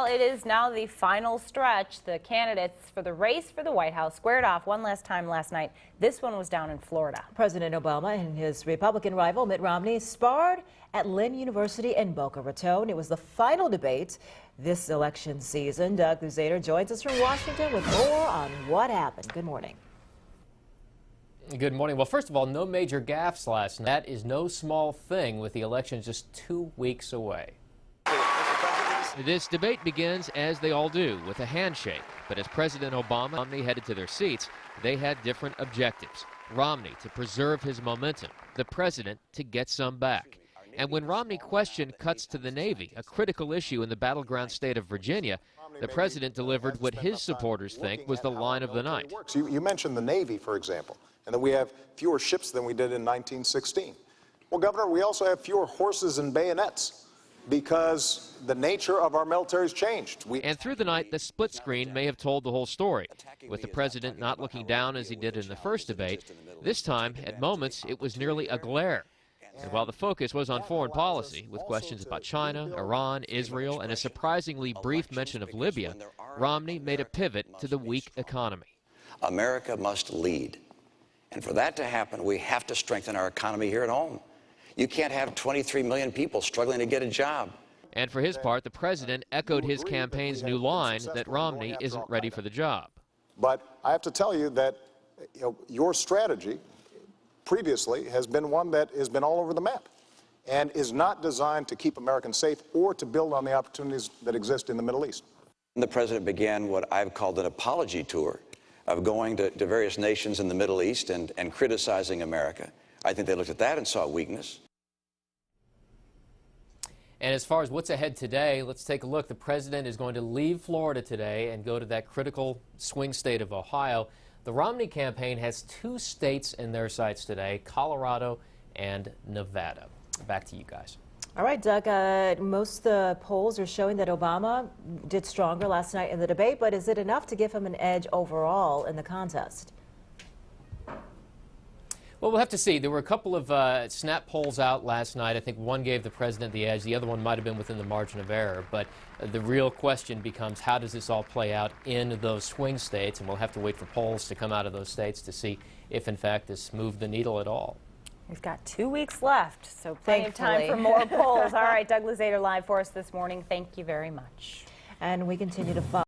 Well, it is now the final stretch. The candidates for the race for the White House squared off one last time last night. This one was down in Florida. President Obama and his Republican rival Mitt Romney sparred at Lynn University in Boca Raton. It was the final debate this election season. Doug Luzader joins us from Washington with more on what happened. Good morning. Good morning. Well, first of all, no major gaffes last night. That is no small thing with the election just 2 weeks away. This debate begins, as they all do, with a handshake. But as President Obama and Romney headed to their seats, they had different objectives. Romney to preserve his momentum, the president to get some back. And when Romney questioned cuts to the Navy, a critical issue in the battleground state of Virginia, the president delivered what his supporters think was the line of the night. You mentioned the Navy, for example, and that we have fewer ships than we did in 1916. Well, Governor, we also have fewer horses and bayonets, because the nature of our military has changed. And through the night, the split screen may have told the whole story, with the president not looking down as he did in the first debate. This time, at moments, it was nearly a glare. And while the focus was on foreign policy, with questions about China, Iran, Israel, and a surprisingly brief mention of Libya, Romney made a pivot to the weak economy. America must lead. And for that to happen, we have to strengthen our economy here at home. You can't have 23 million people struggling to get a job. And for his part, the president echoed his campaign's new line that Romney isn't ready for the job. But I have to tell you that your strategy previously has been one that has been all over the map and is not designed to keep Americans safe or to build on the opportunities that exist in the Middle East. The president began what I've called an apology tour of going to various nations in the Middle East and criticizing America. I think they looked at that and saw weakness. And as far as what's ahead today, let's take a look. The president is going to leave Florida today and go to that critical swing state of Ohio. The Romney campaign has 2 states in their sights today, Colorado and Nevada. Back to you guys. All right, Doug, most of the polls are showing that Obama did stronger last night in the debate, but is it enough to give him an edge overall in the contest? Well, we'll have to see. There were a couple of snap polls out last night. I think one gave the president the edge. The other one might have been within the margin of error. But the real question becomes, how does this all play out in those swing states? And we'll have to wait for polls to come out of those states to see if, in fact, this moved the needle at all. We've got 2 weeks left, so plenty of time for more polls. All right, Doug Luzader live for us this morning. Thank you very much. And we continue to follow.